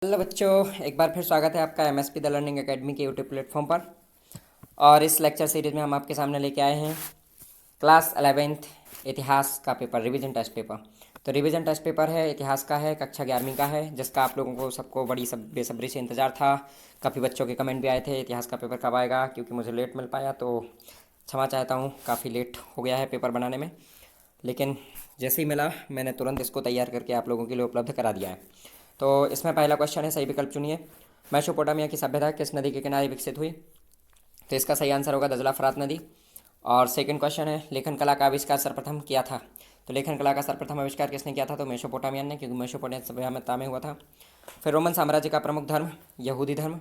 Hello बच्चों, एक बार फिर स्वागत है आपका एमएसपी द लर्निंग एकेडमी के यूट्यूब प्लेटफॉर्म पर। और इस लेक्चर सीरीज में हम आपके सामने लेके आए हैं क्लास 11th इतिहास का पेपर, रिवीजन टेस्ट पेपर। तो रिवीजन टेस्ट पेपर है, इतिहास का है, कक्षा 11वीं का है, जिसका आप लोगों को सबको बड़ी बेसब्री से इंतज़ार था। काफ़ी बच्चों के कमेंट भी आए थे इतिहास का पेपर कब आएगा, क्योंकि मुझे लेट मिल पाया, तो क्षमा चाहता हूँ, काफ़ी लेट हो गया है पेपर बनाने में। लेकिन जैसे ही मिला मैंने तुरंत इसको तैयार करके आप लोगों के लिए उपलब्ध करा दिया है। तो इसमें पहला क्वेश्चन है, सही विकल्प चुनिए। मेसोपोटामिया की सभ्यता किस नदी के किनारे विकसित हुई? तो इसका सही आंसर होगा दजला फरात नदी। और सेकंड क्वेश्चन है, लेखन कला का आविष्कार सर्वप्रथम किया था? तो लेखन कला का सर्वप्रथम आविष्कार किसने किया था? तो मेसोपोटामियन ने, क्योंकि मेसोपोटामिया सभ्यता में हुआ था। फिर रोमन साम्राज्य का प्रमुख धर्म यहूदी धर्म।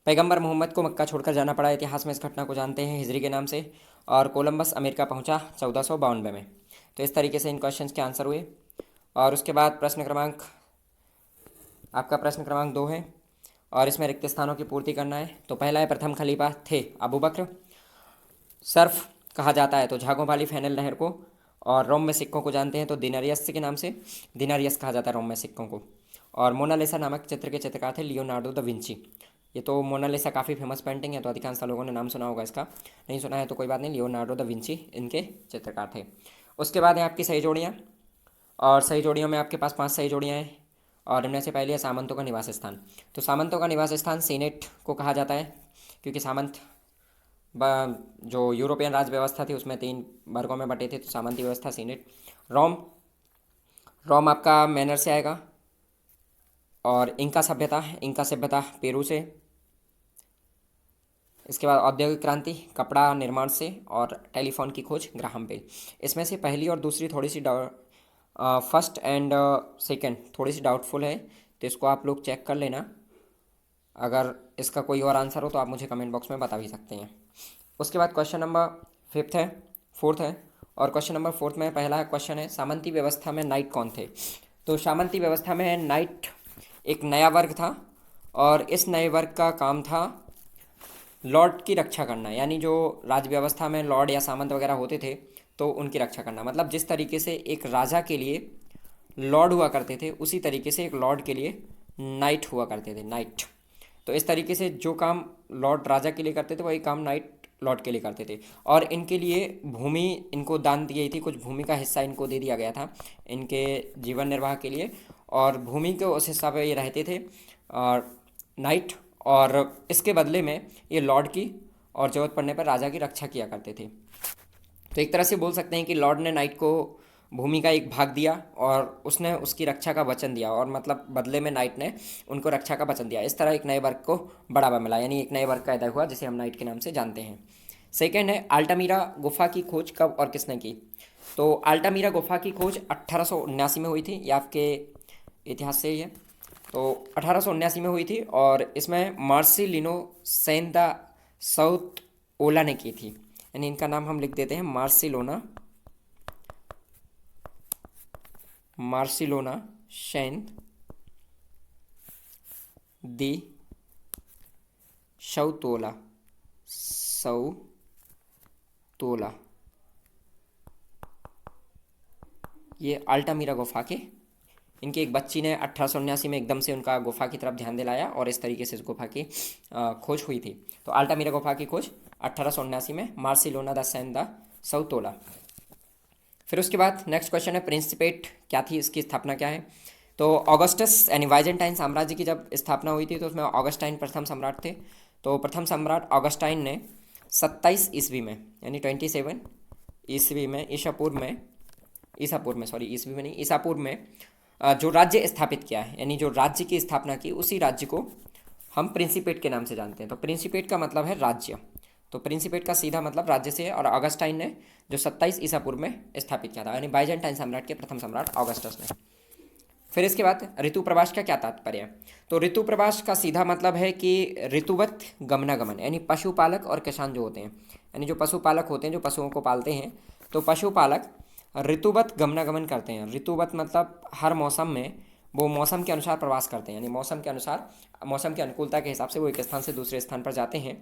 पैगंबर मोहम्मद को मक्का छोड़कर जाना पड़ा, इतिहास में इस घटना को जानते हैं हिजरी के नाम से। और कोलंबस अमेरिका पहुंचा 1492 में। तो इस तरीके से इन क्वेश्चंस के आंसर हुए। और उसके बाद आपका प्रश्न क्रमांक 2 है, और इसमें रिक्त स्थानों की पूर्ति करना है। तो पहला है, प्रथम खलीफा थे अबू बकर। सर्फ कहा जाता है तो झागों वाली फैनल नहर को। और रोम में सिक्कों को जानते हैं तो दिनारियस के नाम से दिनारियस कहा जाता है रोम में सिक्कों को। और मोनालिसा नामक चित्र के चित्रकार थे लियोनार्डो द विंची। ये तो मोनालिसा काफ़ी फेमस पेंटिंग है, तो अधिकांश लोगों ने नाम सुना होगा इसका। नहीं सुना है तो कोई बात नहीं, लियोनार्डो द विंची इनके चित्रकार थे। उसके बाद है आपकी सही जोड़ियाँ। और सही जोड़ियों में आपके पास 5 सही जोड़ियाँ हैं। और इनमें से पहली है सामंतों का निवास स्थान। तो सामंतों का निवास स्थान सीनेट को कहा जाता है, क्योंकि सामंत जो यूरोपियन राज व्यवस्था थी उसमें 3 वर्गों में बटे थे, तो सामंती व्यवस्था सीनेट। रोम रोम आपका मैनर से आएगा। और इंका सभ्यता पेरू से। इसके बाद औद्योगिक क्रांति कपड़ा निर्माण से। और टेलीफोन की खोज ग्राहम बेल। इसमें से पहली और दूसरी थोड़ी सी फर्स्ट एंड सेकंड थोड़ी सी डाउटफुल है, तो इसको आप लोग चेक कर लेना। अगर इसका कोई और आंसर हो तो आप मुझे कमेंट बॉक्स में बता भी सकते हैं। उसके बाद क्वेश्चन नंबर 5 है, 4th है। और क्वेश्चन नंबर 4th में पहला क्वेश्चन है, सामंती व्यवस्था में नाइट कौन थे? तो सामंती व्यवस्था में नाइट एक नया वर्ग था। और इस नए वर्ग का काम था लॉर्ड की रक्षा करना, यानी जो राज व्यवस्था में लॉर्ड या सामंत वगैरह होते थे तो उनकी रक्षा करना। मतलब जिस तरीके से एक राजा के लिए लॉर्ड हुआ करते थे, उसी तरीके से एक लॉर्ड के लिए नाइट हुआ करते थे, नाइट। तो इस तरीके से जो काम लॉर्ड राजा के लिए करते थे वही काम नाइट लॉर्ड के लिए करते थे। और इनके लिए भूमि इनको दान दी गई थी, कुछ भूमि का हिस्सा इनको दे दिया गया था इनके जीवन निर्वाह के लिए। और भूमि के उस हिस्सा पे ये रहते थे और नाइट। और इसके बदले में ये लॉर्ड की और ज़रूरत पड़ने पर राजा की रक्षा किया करते थे। तो एक तरह से बोल सकते हैं कि लॉर्ड ने नाइट को भूमि का एक भाग दिया और उसने उसकी रक्षा का वचन दिया, और मतलब बदले में नाइट ने उनको रक्षा का वचन दिया। इस तरह एक नए वर्ग को बढ़ावा मिला, यानी एक नए वर्ग पैदा हुआ जिसे हम नाइट के नाम से जानते हैं। सेकेंड है, अल्टामीरा गुफा की खोज कब और किसने की? तो अल्टामीरा गुफा की खोज 1879 में हुई थी, ये आपके इतिहास से ही है। तो 1879 में हुई थी, और इसमें मार्सिलिनो सेन द साउथ ओला ने की थी। यानी इनका नाम हम लिख देते हैं मार्सिलोना शैन दी शौतोला सौतोला। ये अल्टामीरा गुफा के इनकी एक बच्ची ने 1879 में एकदम से उनका गुफा की तरफ ध्यान दिलाया, और इस तरीके से इस गुफा की खोज हुई थी। तो अल्टामीरा गुफा की खोज 1879 में मार्सिलोना द सैन द सौतोला। फिर उसके बाद नेक्स्ट क्वेश्चन है, प्रिंसिपेट क्या थी, इसकी स्थापना क्या है? तो ऑगस्टस यानी वाइजेंटाइन साम्राज्य की जब स्थापना हुई थी तो उसमें ऑगस्टाइन प्रथम सम्राट थे। तो प्रथम सम्राट ऑगस्टाइन ने 27 ईस्वी में, यानी 27 ईस्वी में, ईसापुर में जो राज्य स्थापित किया है, यानी जो राज्य की स्थापना की, उसी राज्य को हम प्रिंसिपेट के नाम से जानते हैं। तो प्रिंसिपेट का मतलब है राज्य। तो प्रिंसिपेट का सीधा मतलब राज्य से है। और ऑगस्टाइन ने जो 27 ईसा पूर्व में स्थापित किया था, यानी बाइजेंटाइन सम्राट के प्रथम सम्राट ऑगस्टस ने। फिर इसके बाद ऋतु प्रवास का क्या तात्पर्य है? तो ऋतु प्रवास का सीधा मतलब है कि ऋतुवत गमनागमन, यानी पशुपालक और किसान जो होते हैं, यानी जो पशुपालक होते हैं जो पशुओं को पालते हैं, तो पशुपालक ऋतुवत गमनागमन करते हैं। ऋतुवत मतलब हर मौसम में वो मौसम के अनुसार प्रवास करते हैं, यानी मौसम के अनुसार, मौसम की अनुकूलता के हिसाब से वो एक स्थान से दूसरे स्थान पर जाते हैं।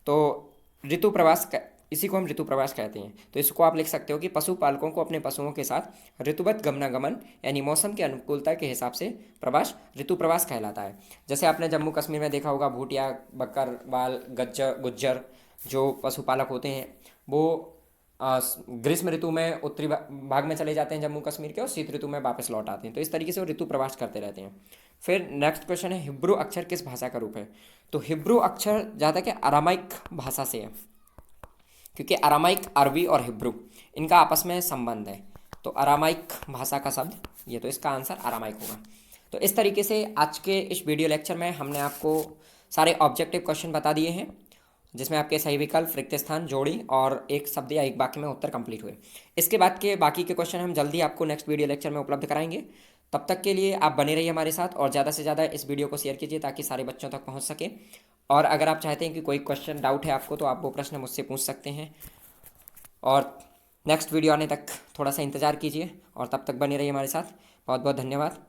तो ऋतु प्रवास इसी को हम ऋतु प्रवास कहते हैं। तो इसको आप लिख सकते हो कि पशुपालकों को अपने पशुओं के साथ ऋतुगत गमनागमन यानी मौसम की अनुकूलता के हिसाब से प्रवास ऋतु प्रवास कहलाता है। जैसे आपने जम्मू कश्मीर में देखा होगा, भूटिया, बकरवाल, गुज्जर जो पशुपालक होते हैं वो ग्रीष्म ऋतु में उत्तरी भाग में चले जाते हैं जम्मू कश्मीर के, और शीत ऋतु में वापस लौट आते हैं। तो इस तरीके से वो ऋतु प्रवास करते रहते हैं। फिर नेक्स्ट क्वेश्चन है, हिब्रू अक्षर किस भाषा का रूप है? तो हिब्रू अक्षर ज़्यादा कि अरामाइक भाषा से है, क्योंकि अरामाइक, अरबी और हिब्रू इनका आपस में संबंध है। तो अरामाइक भाषा का शब्द ये, तो इसका आंसर अरामाइक होगा। तो इस तरीके से आज के इस वीडियो लेक्चर में हमने आपको सारे ऑब्जेक्टिव क्वेश्चन बता दिए हैं, जिसमें आपके सही विकल्प, रिक्त स्थान, जोड़ी और एक शब्द या एक वाक्य में उत्तर कंप्लीट हुए। इसके बाद के बाकी के क्वेश्चन हम जल्दी आपको नेक्स्ट वीडियो लेक्चर में उपलब्ध कराएंगे। तब तक के लिए आप बने रहिए हमारे साथ और ज़्यादा से ज़्यादा इस वीडियो को शेयर कीजिए ताकि सारे बच्चों तक पहुंच सके। और अगर आप चाहते हैं कि कोई क्वेश्चन डाउट है आपको, तो आप वो प्रश्न मुझसे पूछ सकते हैं। और नेक्स्ट वीडियो आने तक थोड़ा सा इंतज़ार कीजिए और तब तक बने रहिए हमारे साथ। बहुत बहुत धन्यवाद।